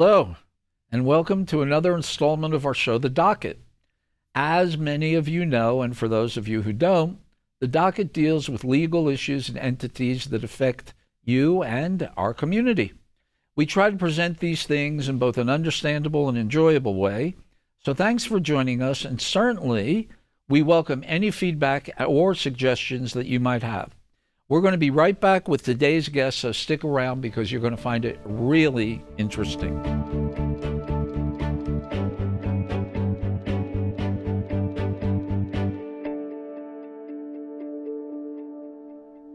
Hello, and welcome to another installment of our show, The Docket. As many of you know, and for those of you who don't, The Docket deals with legal issues and entities that affect you and our community. We try to present these things in both an understandable and enjoyable way, so thanks for joining us, and certainly we welcome any feedback or suggestions that you might have. We're going to be right back with today's guest, so stick around because you're going to find it really interesting.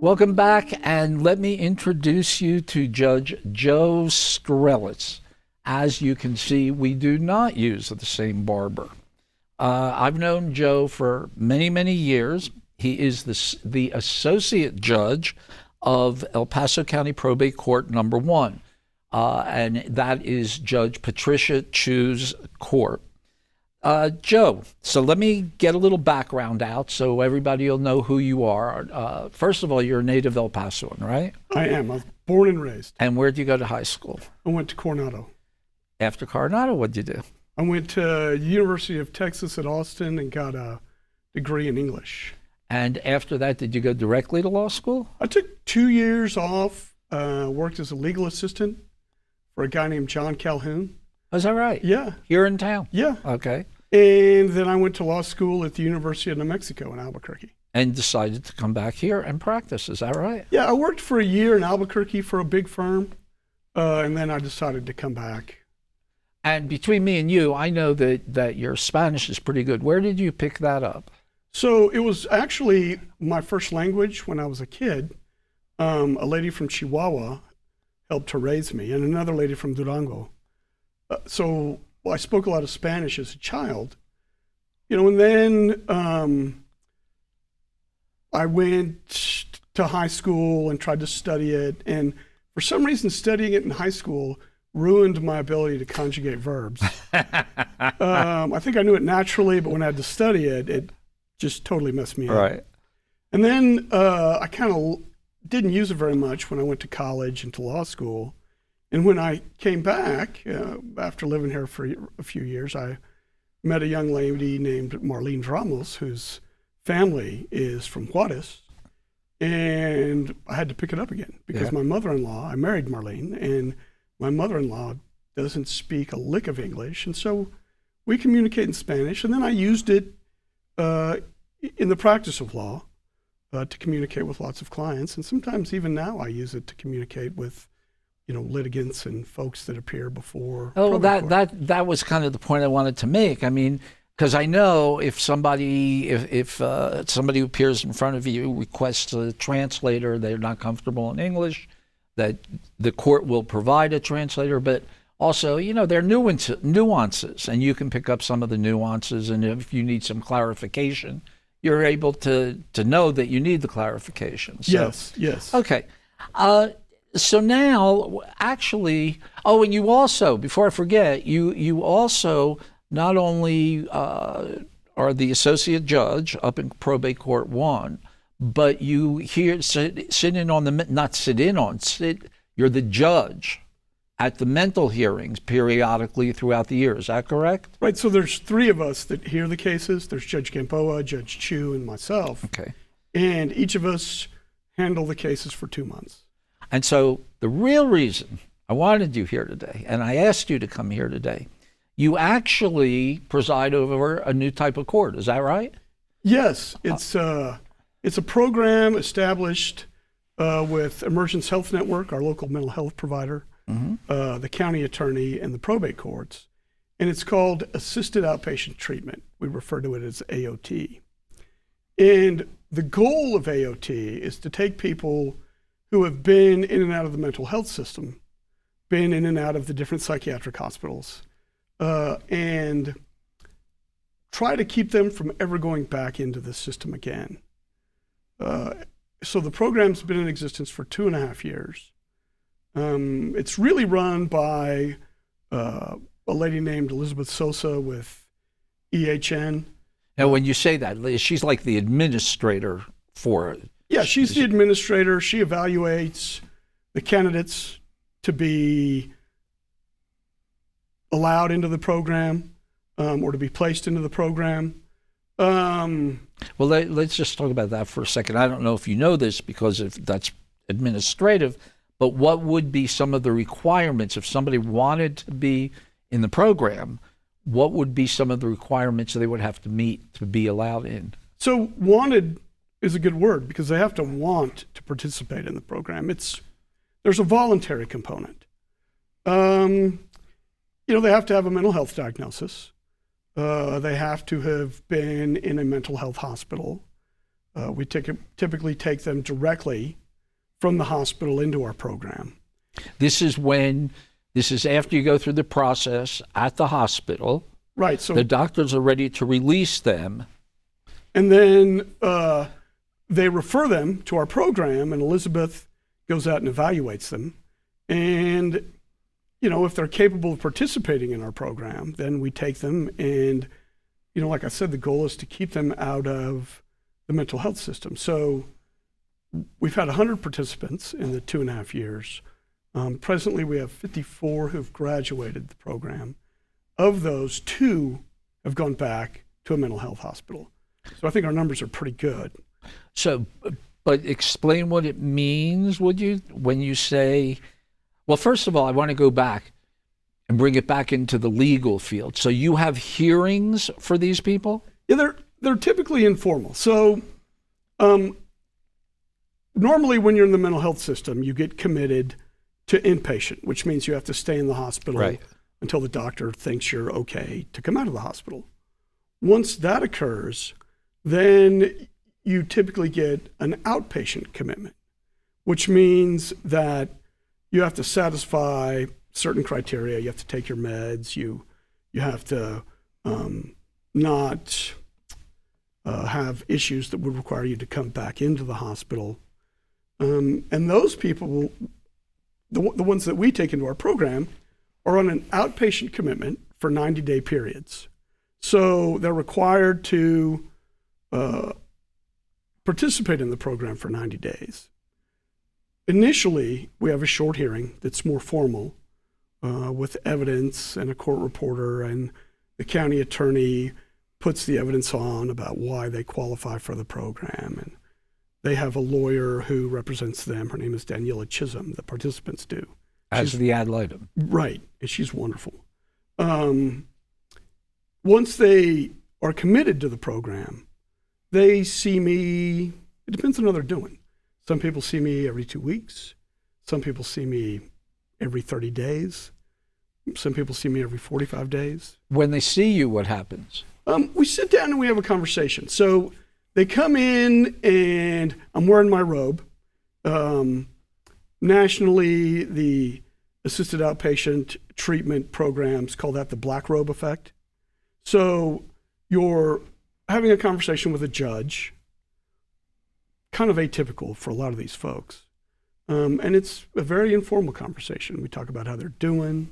Welcome back, and let me introduce you to Judge Joe Stretz. As you can see, we do not use the same barber. I've known Joe for many, many years. He is the associate judge of El Paso County Probate Court number 1, and that is Judge Patricia Chu's court. Joe, so let me get a little background out so everybody will know who you are. First of all, you're a native El Pasoan, right? I am. I was born and raised. And where did you go to high school? I went to Coronado. After Coronado, what did you do? I went to University of Texas at Austin and got a degree in English. And after that, did you go directly to law school? I took 2 years off, worked as a legal assistant for a guy named John Calhoun. Is that right? Yeah. Here in town? Yeah. Okay. And then I went to law school at the University of New Mexico in Albuquerque. And decided to come back here and practice, is that right? Yeah, I worked for a year in Albuquerque for a big firm, and then I decided to come back. And between me and you, I know that your Spanish is pretty good. Where did you pick that up? So it was actually my first language when I was a kid. A lady from Chihuahua helped to raise me, and another lady from Durango. So I spoke a lot of Spanish as a child, and then I went to high school and tried to study it, and for some reason studying it in high school ruined my ability to conjugate verbs. I think I knew it naturally, but when I had to study it, it just totally messed me up. Right. And then I kind of didn't use it very much when I went to college and to law school. And when I came back, after living here for a few years, I met a young lady named Marlene Ramos, whose family is from Juarez. And I had to pick it up again because my mother-in-law, I married Marlene, and my mother-in-law doesn't speak a lick of English. And so we communicate in Spanish, and then I used it in the practice of law to communicate with lots of clients. And sometimes even now I use it to communicate with litigants and folks that appear before. Oh, that was kind of the point I wanted to make. I mean, because I know if somebody who appears in front of you requests a translator, they're not comfortable in English, that the court will provide a translator, but also, there are nuances, and you can pick up some of the nuances, and if you need some clarification, you're able to know that you need the clarification. So, yes. Okay. So now, actually, and you also, before I forget, you also not only are the associate judge up in Probate Court 1, but you you're the judge at the mental hearings periodically throughout the year. Is that correct? Right. So there's 3 of us that hear the cases. There's Judge Gamboa, Judge Chu, and myself. Okay. And each of us handle the cases for 2 months. And so the real reason I wanted you here today, and I asked you to come here today, you actually preside over a new type of court. Is that right? Yes. It's a program established with Emergence Health Network, our local mental health provider, the county attorney, and the probate courts. And it's called Assisted Outpatient Treatment. We refer to it as AOT. And the goal of AOT is to take people who have been in and out of the mental health system, been in and out of the different psychiatric hospitals, and try to keep them from ever going back into the system again. So the program's been in existence for 2.5 years. It's really run by a lady named Elizabeth Sosa with EHN. Now, when you say that, she's like the administrator for it. Yeah, she's the administrator. She evaluates the candidates to be allowed into the program or to be placed into the program. Well, let's just talk about that for a second. I don't know if you know this because if that's administrative, but what would be some of the requirements if somebody wanted to be in the program? What would be some of the requirements they would have to meet to be allowed in? So wanted is a good word because they have to want to participate in the program. There's a voluntary component. They have to have a mental health diagnosis. They have to have been in a mental health hospital. We typically take them directly from the hospital into our program. This is after you go through the process at the hospital. Right. So the doctors are ready to release them. And then they refer them to our program, and Elizabeth goes out and evaluates them. And, if they're capable of participating in our program, then we take them and, like I said, the goal is to keep them out of the mental health system. So we've had 100 participants in the 2.5 years. Presently, we have 54 who've graduated the program. Of those, 2 have gone back to a mental health hospital. So I think our numbers are pretty good. So, but explain what it means, would you, when you say, well, first of all, I want to go back and bring it back into the legal field. So you have hearings for these people? Yeah, they're typically informal. So normally when you're in the mental health system, you get committed to inpatient, which means you have to stay in the hospital until the doctor thinks you're okay to come out of the hospital. Once that occurs, then you typically get an outpatient commitment, which means that you have to satisfy certain criteria. You have to take your meds. You have to not have issues that would require you to come back into the hospital. And those people, the ones that we take into our program, are on an outpatient commitment for 90-day periods. So they're required to participate in the program for 90 days. Initially, we have a short hearing that's more formal with evidence and a court reporter, and the county attorney puts the evidence on about why they qualify for the program. And they have a lawyer who represents them. Her name is Daniela Chisholm. The participants do. As the ad litem. Right, and she's wonderful. Once they are committed to the program, they see me, it depends on what they're doing. Some people see me every 2 weeks. Some people see me every 30 days. Some people see me every 45 days. When they see you, what happens? We sit down and we have a conversation. So they come in and I'm wearing my robe. Nationally, the Assisted Outpatient Treatment programs call that the black robe effect. So you're having a conversation with a judge, kind of atypical for a lot of these folks. And it's a very informal conversation. We talk about how they're doing,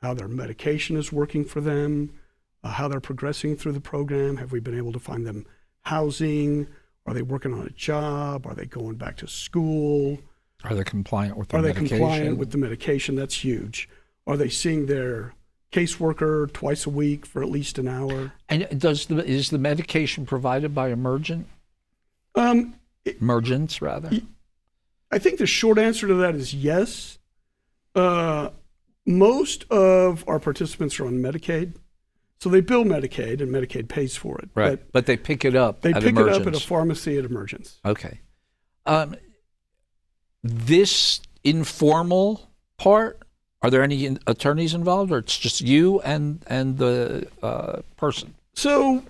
how their medication is working for them, how they're progressing through the program. Have we been able to find them housing? Are they working on a job? Are they going back to school? Are they compliant with the medication? Are they compliant with the medication? That's huge. Are they seeing their caseworker twice a week for at least an hour? And is the medication provided by Emergence, rather? I think the short answer to that is yes. Most of our participants are on Medicaid. So they bill Medicaid, and Medicaid pays for it. Right, but they pick it up at Emergence. They pick it up at a pharmacy at Emergence. Okay. This informal part, are there any attorneys involved, or it's just you and the person? So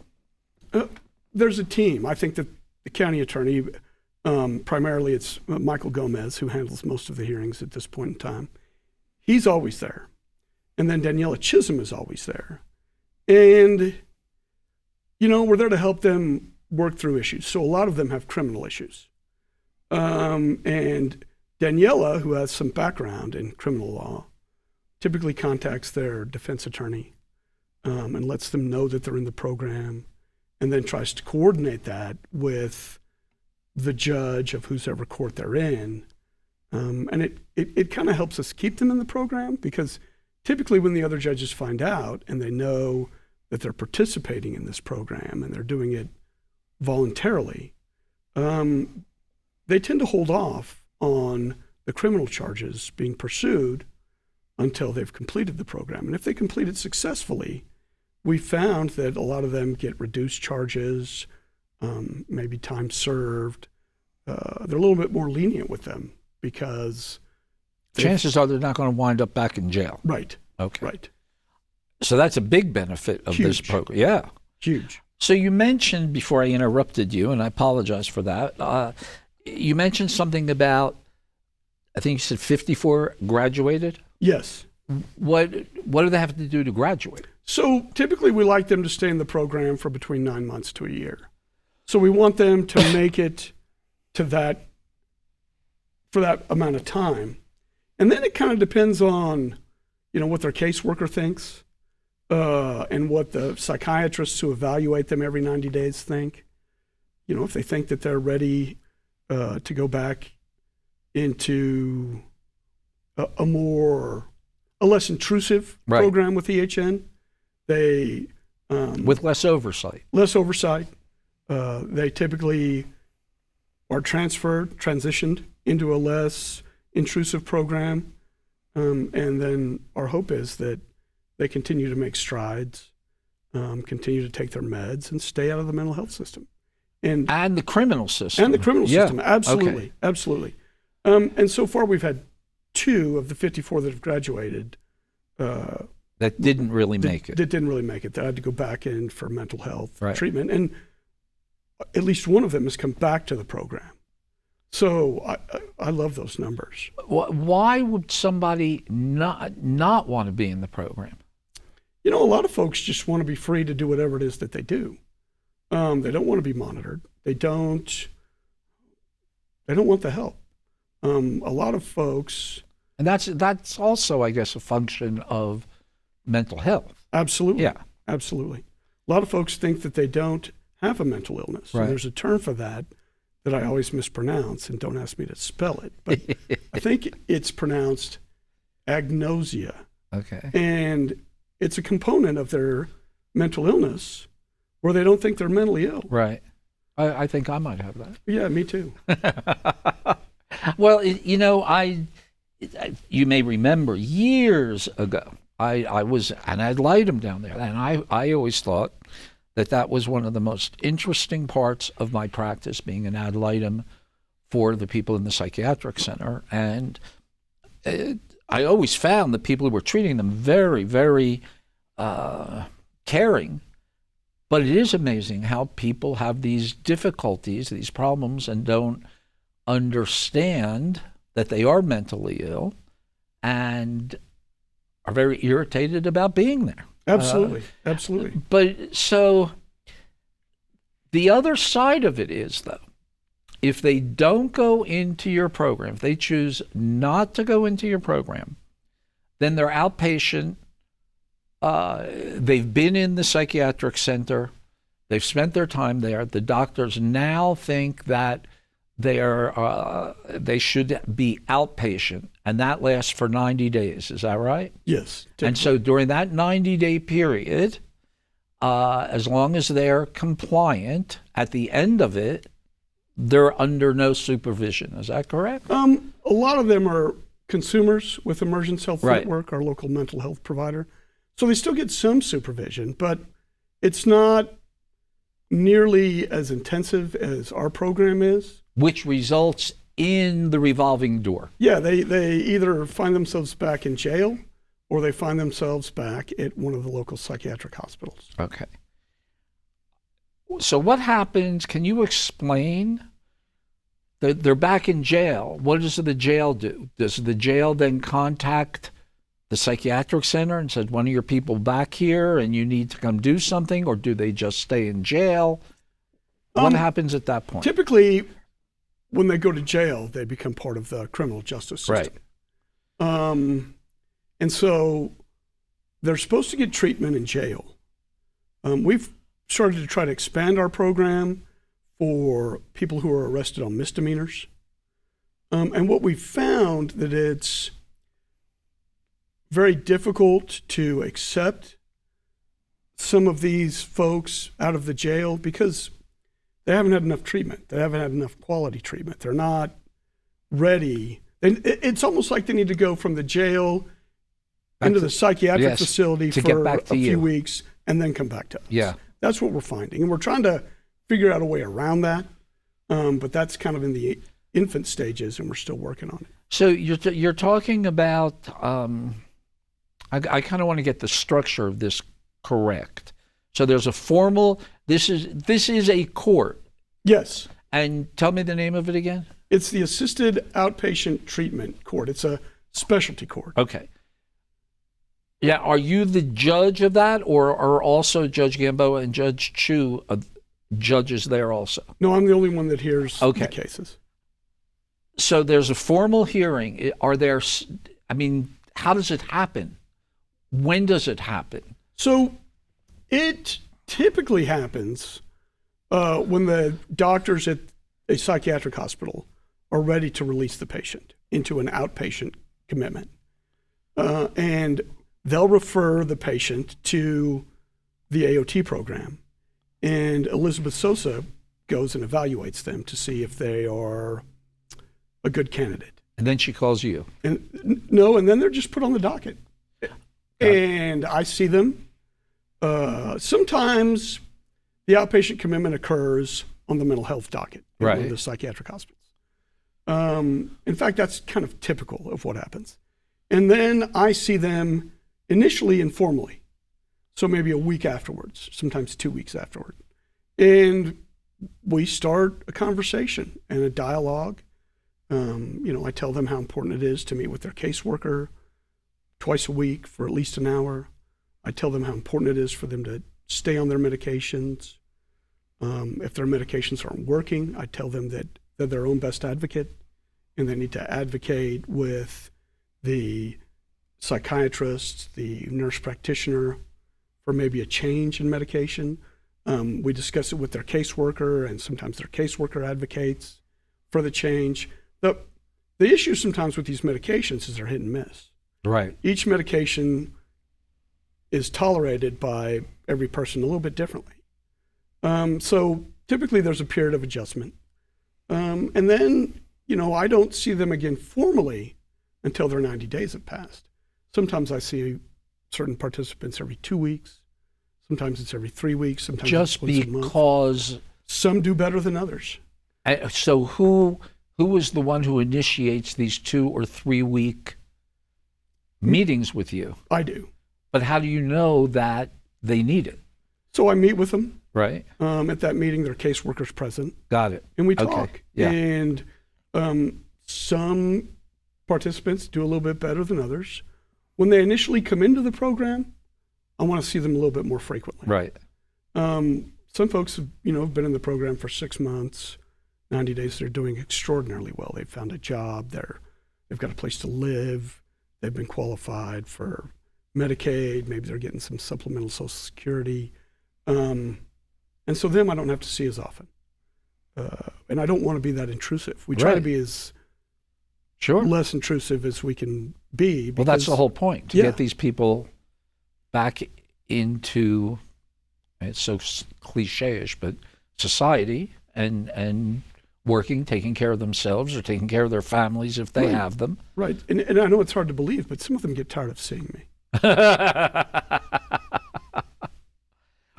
there's a team. I think that the county attorney, primarily it's Michael Gomez, who handles most of the hearings at this point in time. He's always there. And then Daniela Chisholm is always there. And, we're there to help them work through issues. So a lot of them have criminal issues. And Daniela, who has some background in criminal law, typically contacts their defense attorney and lets them know that they're in the program, and then tries to coordinate that with the judge of whosever court they're in. And it kind of helps us keep them in the program, because typically when the other judges find out and they know that they're participating in this program and they're doing it voluntarily, they tend to hold off on the criminal charges being pursued until they've completed the program. And if they complete it successfully, we found that a lot of them get reduced charges, maybe time served. They're a little bit more lenient with them because chances are they're not going to wind up back in jail. Right. Okay. Right. So that's a big benefit of this program. Yeah. Huge. So you mentioned, before I interrupted you, and I apologize for that, you mentioned something about, I think you said 54 graduated? Yes. What do they have to do to graduate? So typically we like them to stay in the program for between 9 months to a year. So we want them to make it to that, for that amount of time. And then it kind of depends on, what their caseworker thinks, and what the psychiatrists who evaluate them every 90 days think. If they think that they're ready to go back into a less intrusive program with EHN, they with less oversight. They typically are transitioned into a less intrusive program, and then our hope is that they continue to make strides, continue to take their meds, and stay out of the mental health system. And the criminal system. Absolutely. Okay. Absolutely. And so far we've had 2 of the 54 that have graduated that didn't really make it. That didn't really make it. They had to go back in for mental health treatment. And at least one of them has come back to the program. So I love those numbers. Why would somebody not want to be in the program? A lot of folks just want to be free to do whatever it is that they do. They don't want to be monitored. They don't want the help. A lot of folks. And that's also, I guess, a function of mental health. Absolutely. Yeah. Absolutely. A lot of folks think that they don't have a mental illness. Right. And there's a term for that I always mispronounce, and don't ask me to spell it, but I think it's pronounced agnosia. Okay. And it's a component of their mental illness where they don't think they're mentally ill. Right. I think I might have that. Yeah, me too. Well, you may remember years ago, I was an ad litem down there, and I always thought that was one of the most interesting parts of my practice, being an ad litem for the people in the psychiatric center. And I always found that people who were treating them very, very caring. But it is amazing how people have these difficulties, these problems, and don't understand that they are mentally ill and are very irritated about being there. Absolutely. Absolutely. But so the other side of it is, though, if they don't go into your program, if they choose not to go into your program, then they're outpatient. They've been in the psychiatric center. They've spent their time there. The doctors now think that they should be outpatient, and that lasts for 90 days. Is that right? Yes. Typically. And so during that 90-day period, as long as they're compliant, at the end of it, they're under no supervision. Is that correct? A lot of them are consumers with Emergence Health Network, our local mental health provider. So they still get some supervision, but it's not nearly as intensive as our program is. Which results in the revolving door. Yeah, they either find themselves back in jail or they find themselves back at one of the local psychiatric hospitals. Okay. So what happens? Can you explain? They're back in jail. What does the jail do? Does the jail then contact the psychiatric center and said, one of your people back here and you need to come do something, or do they just stay in jail? What happens at that point? Typically, when they go to jail, they become part of the criminal justice system. Right. And so they're supposed to get treatment in jail. We've started to try to expand our program for people who are arrested on misdemeanors. And what we've found that very difficult to accept some of these folks out of the jail because they haven't had enough treatment. They haven't had enough quality treatment. They're not ready. It's almost like they need to go from the jail into the psychiatric facility for a few weeks and then come back to us. Yeah. That's what we're finding. And we're trying to figure out a way around that. But that's kind of in the infant stages, and we're still working on it. So you're talking about, I kind of want to get the structure of this correct. So there's a formal, this is a court. Yes. And tell me the name of it again. It's the Assisted Outpatient Treatment Court. It's a specialty court. Okay. Yeah, are you the judge of that, or are also Judge Gamboa and Judge Chu judges there also? No, I'm the only one that hears the cases. So there's a formal hearing. Are there, I mean, how does it happen? When does it happen? So it typically happens when the doctors at a psychiatric hospital are ready to release the patient into an outpatient commitment. And they'll refer the patient to the AOT program. And Elizabeth Sosa goes and evaluates them to see if they are a good candidate. And then she calls you. And then they're just put on the docket. And I see them. Sometimes the outpatient commitment occurs on the mental health docket in the psychiatric hospitals. In fact, that's kind of typical of what happens. And then I see them initially informally. So maybe a week afterwards, sometimes 2 weeks afterward. And we start a conversation and a dialogue. I tell them how important it is to meet with their caseworker twice a week for at least an hour. I tell them how important it is for them to stay on their medications. If their medications aren't working, I tell them that they're their own best advocate and they need to advocate with the psychiatrist, the nurse practitioner for maybe a change in medication. We discuss it with their caseworker, and sometimes their caseworker advocates for the change. The issue sometimes with these medications is they're hit and miss. Right. Each medication is tolerated by every person a little bit differently. So typically there's a period of adjustment. And then, I don't see them again formally until their 90 days have passed. Sometimes I see certain participants every 2 weeks. Sometimes it's every 3 weeks. Sometimes just it's once a month. Because some do better than others. So who is the one who initiates these 2 or 3 week meetings with you? I do. But how do you know that they need it? So I meet with them. Right. At that meeting, their caseworker's present. Got it. And we talk. Okay. Yeah. And some participants do a little bit better than others. When they initially come into the program, I want to see them a little bit more frequently. Right. Some folks have been in the program for 6 months, 90 days. They're doing extraordinarily well. They've found a job. They've got a place to live. They've been qualified for Medicaid. Maybe they're getting some supplemental Social Security. And so them I don't have to see as often. And I don't want to be that intrusive. We try to be as less intrusive as we can be. Well, that's the whole point, to get these people back into, it's so cliche-ish, but society and working, taking care of themselves or taking care of their families if they have them. Right. And I know it's hard to believe, but some of them get tired of seeing me.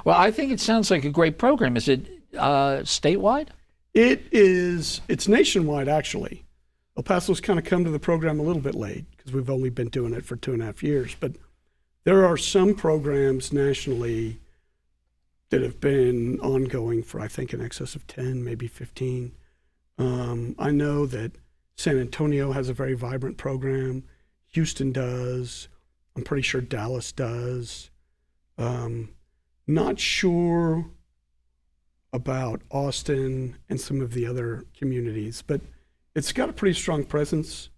Well, I think it sounds like a great program. Is it statewide? It's nationwide, actually. El Paso's kind of come to the program a little bit late because we've only been doing it for 2.5 years. But there are some programs nationally that have been ongoing for, I think, in excess of 10, maybe 15. I know that San Antonio has a very vibrant program. Houston does. I'm pretty sure Dallas does. Not sure about Austin and some of the other communities, but it's got a pretty strong presence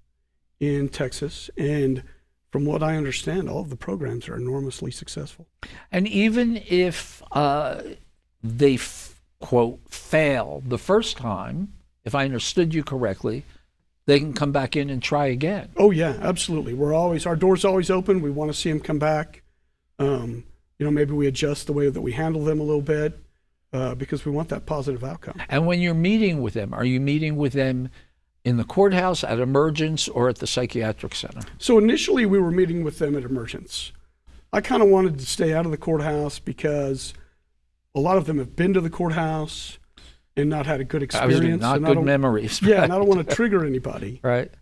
in Texas. And from what I understand, all of the programs are enormously successful. And even if they, quote, fail the first time, if I understood you correctly, they can come back in and try again. Oh yeah, absolutely. Our door's always open. We want to see them come back. Maybe we adjust the way that we handle them a little bit because we want that positive outcome. And when you're meeting with them, are you meeting with them in the courthouse, at emergence, or at the psychiatric center? So initially we were meeting with them at emergence. I kind of wanted to stay out of the courthouse because a lot of them have been to the courthouse and not had a good experience. Not good memories. Yeah, and I don't want to trigger anybody. Right.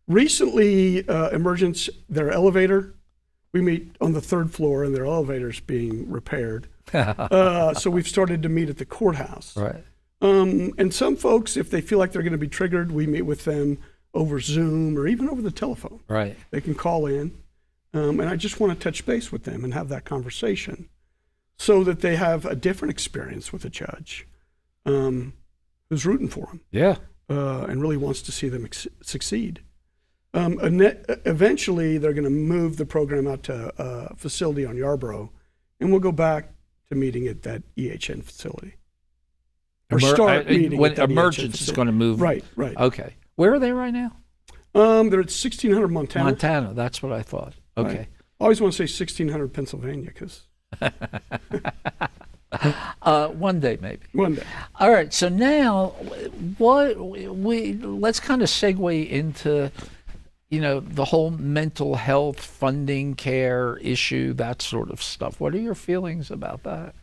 Recently, emergence, their elevator, we meet on the 3rd floor and their elevator's being repaired. So we've started to meet at the courthouse. Right. And some folks, if they feel like they're going to be triggered, we meet with them over Zoom or even over the telephone. Right. They can call in. And I just want to touch base with them and have that conversation so that they have a different experience with a judge who's rooting for them. Yeah. And really wants to see them succeed. Eventually, they're going to move the program out to a facility on Yarborough, and we'll go back to meeting at that EHN facility. Or start meeting when at that emergence is going to move. Right. Okay. Where are they right now? They're at 1600 Montana. Montana, that's what I thought. Okay. Right. I always want to say 1600 Pennsylvania because... one day, maybe. One day. All right. So now, let's kind of segue into, the whole mental health funding, care issue, that sort of stuff. What are your feelings about that?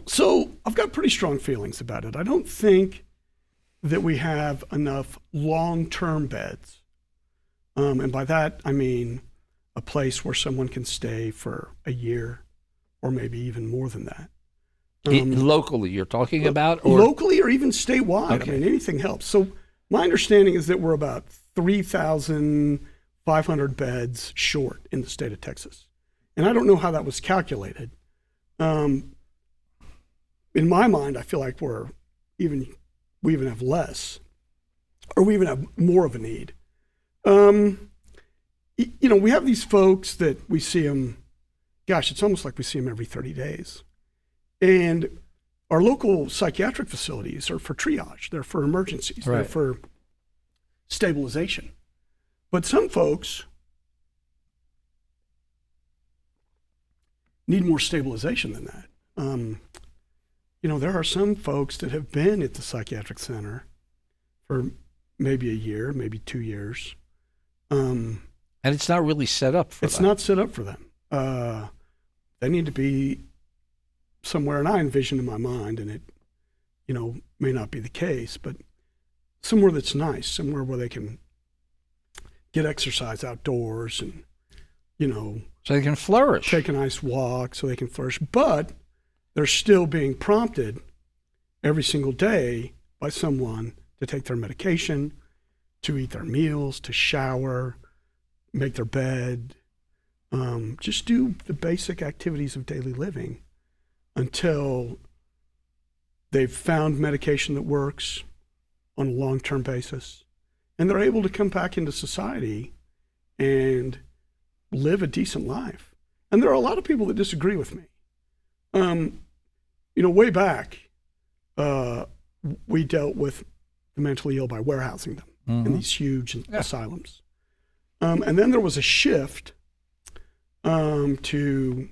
So I've got pretty strong feelings about it. I don't think that we have enough long-term beds, and by that I mean a place where someone can stay for a year, or maybe even more than that. Locally, you're talking about? Or? Locally or even statewide. Okay. I mean, anything helps. So my understanding is that we're about 3,500 beds short in the state of Texas. And I don't know how that was calculated. In my mind, I feel like we even have less, or we even have more of a need. We have these folks that we see them, it's almost like we see them every 30 days. And our local psychiatric facilities are for triage. They're for emergencies. Right. They're for stabilization. But some folks need more stabilization than that. There are some folks that have been at the psychiatric center for maybe a year, maybe 2 years. And it's not really set up for them. It's not set up for them. They need to be somewhere, and I envision in my mind, and it, may not be the case, but somewhere that's nice, somewhere where they can get exercise outdoors and, so they can flourish. Take a nice walk so they can flourish. But they're still being prompted every single day by someone to take their medication, to eat their meals, to shower, make their bed, just do the basic activities of daily living until they've found medication that works on a long-term basis, and they're able to come back into society and live a decent life. And there are a lot of people that disagree with me. Way back, we dealt with the mentally ill by warehousing them in these huge asylums. And then there was a shift to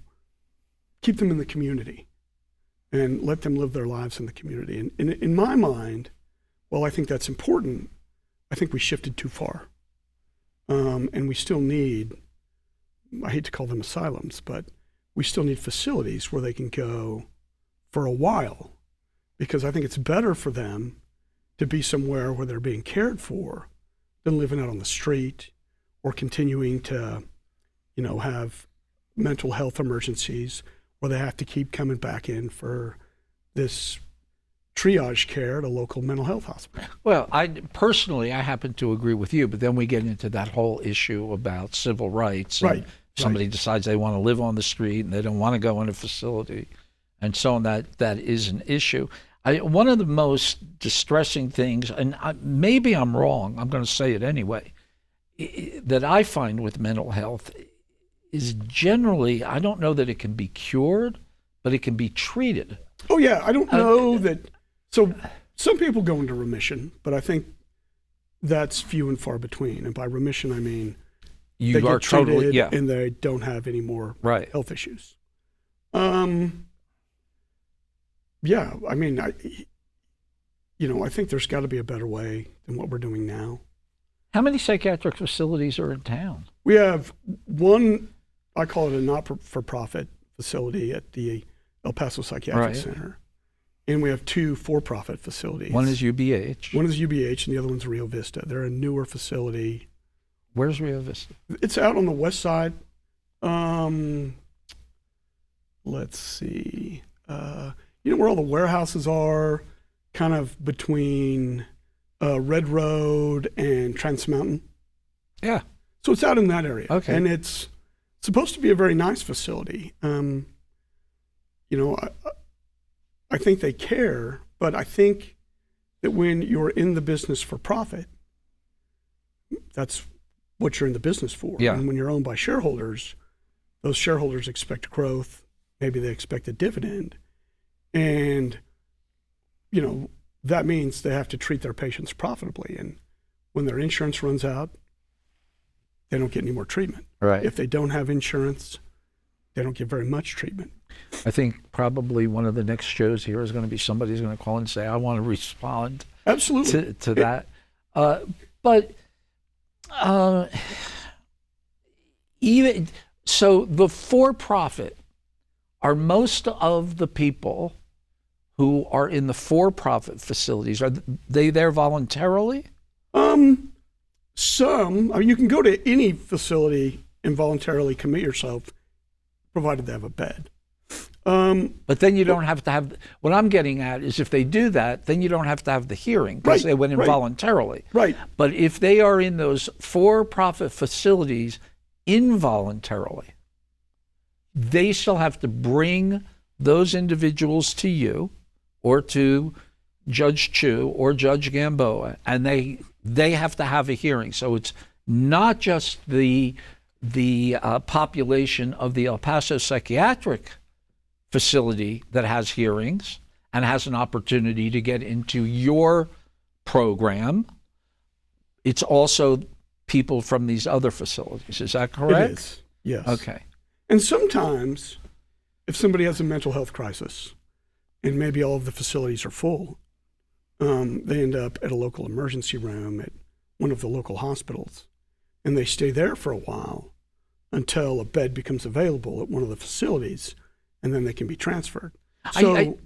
keep them in the community and let them live their lives in the community. And in my mind, while I think that's important, I think we shifted too far. And we still need, I hate to call them asylums, but we still need facilities where they can go for a while, because I think it's better for them to be somewhere where they're being cared for than living out on the street or continuing to, have mental health emergencies where they have to keep coming back in for this triage care at a local mental health hospital. Well, I happen to agree with you, but then we get into that whole issue about civil rights. Right. Somebody decides they want to live on the street and they don't want to go in a facility and so on. That is an issue. One of the most distressing things, and maybe I'm wrong, I'm going to say it anyway, that I find with mental health is generally, I don't know that it can be cured, but it can be treated. Oh, yeah. I don't know that. So some people go into remission, but I think that's few and far between. And by remission, I mean You they are get treated totally, yeah. and they don't have any more Right. health issues. Yeah, I mean, I think there's got to be a better way than what we're doing now. How many psychiatric facilities are in town? We have one, I call it a not-for-profit facility at the El Paso Psychiatric Center. And we have two for-profit facilities. One is UBH. One is UBH and the other one's Rio Vista. They're a newer facility. Where's Rio Vista? It's out on the west side. Let's see. You know where all the warehouses are? Kind of between Red Road and Trans Mountain. Yeah. So it's out in that area. Okay. And it's supposed to be a very nice facility. I think they care, but I think that when you're in the business for profit, that's what you're in the business for. Yeah. And when you're owned by shareholders, those shareholders expect growth. Maybe they expect a dividend. And, that means they have to treat their patients profitably. And when their insurance runs out, they don't get any more treatment. Right. If they don't have insurance, they don't get very much treatment. I think probably one of the next shows here is going to be somebody's going to call and say, I want to respond Absolutely. to that. But even so, the for-profit, are most of the people who are in the for-profit facilities, are they there voluntarily? Some. I mean, you can go to any facility and voluntarily commit yourself, provided they have a bed. But then you don't have to have, what I'm getting at is if they do that, then you don't have to have the hearing because they went in voluntarily. Right. But if they are in those for-profit facilities involuntarily, they still have to bring those individuals to you or to Judge Chu or Judge Gamboa, and they have to have a hearing. So it's not just the population of the El Paso Psychiatric Facility that has hearings and has an opportunity to get into your program. It's also people from these other facilities. Is that correct? It is, yes. Okay. And sometimes, if somebody has a mental health crisis, and maybe all of the facilities are full, they end up at a local emergency room at one of the local hospitals, and they stay there for a while until a bed becomes available at one of the facilities, and then they can be transferred. So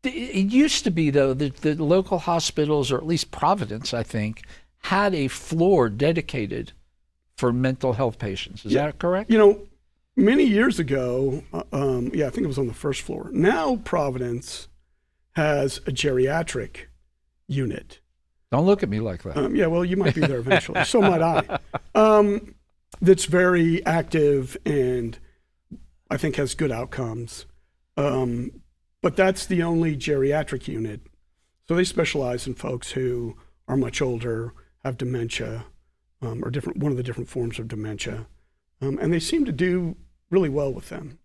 it used to be, though, that the local hospitals, or at least Providence, I think, had a floor dedicated for mental health patients. Is that correct? Many years ago, I think it was on the first floor. Now Providence has a geriatric unit. Don't look at me like that. Well, you might be there eventually. So might I. That's very active and I think has good outcomes. But that's the only geriatric unit. So they specialize in folks who are much older, have dementia, or one of the different forms of dementia. And they seem to do really well with them.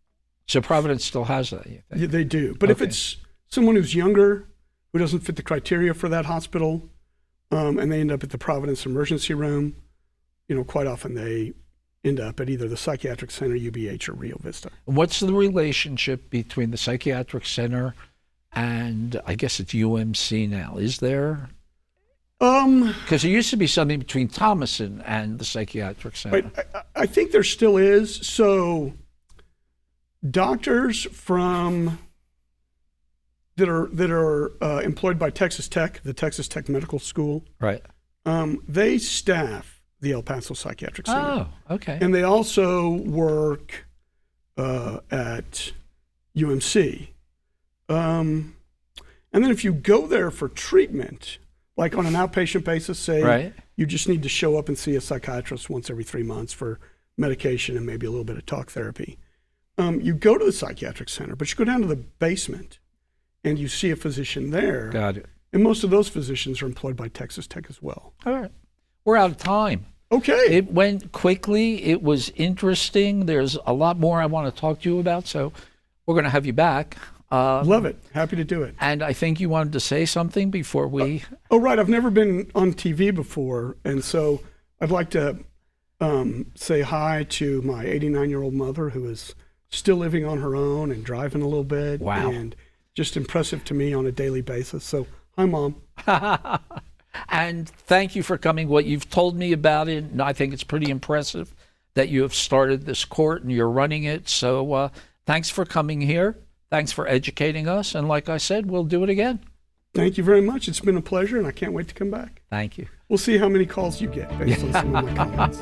So Providence still has that, you think? Yeah, they do. But if it's someone who's younger, who doesn't fit the criteria for that hospital, and they end up at the Providence emergency room, quite often they end up at either the Psychiatric Center, UBH, or Rio Vista. What's the relationship between the Psychiatric Center and I guess it's UMC now? Is there? Because there used to be something between Thomason and the Psychiatric Center. I think there still is. So doctors that are employed by Texas Tech, the Texas Tech Medical School, right? They staff the El Paso Psychiatric Center. Oh, okay. And they also work at UMC. And then if you go there for treatment, like on an outpatient basis, say you just need to show up and see a psychiatrist once every 3 months for medication and maybe a little bit of talk therapy. You go to the psychiatric center, but you go down to the basement and you see a physician there. Got it. And most of those physicians are employed by Texas Tech as well. All right. We're out of time. Okay. It went quickly. It was interesting. There's a lot more I want to talk to you about, so we're going to have you back Love it. Happy to do it. And I think you wanted to say something before we... Oh, right. I've never been on TV before, and so I'd like to say hi to my 89-year-old mother, who is still living on her own and driving a little bit. Wow. And just impressive to me on a daily basis. So, hi, Mom. And thank you for coming. What you've told me about it, I think it's pretty impressive that you have started this court and you're running it. So thanks for coming here. Thanks for educating us. And like I said, we'll do it again. Thank you very much. It's been a pleasure, and I can't wait to come back. Thank you. We'll see how many calls you get based on some of my comments.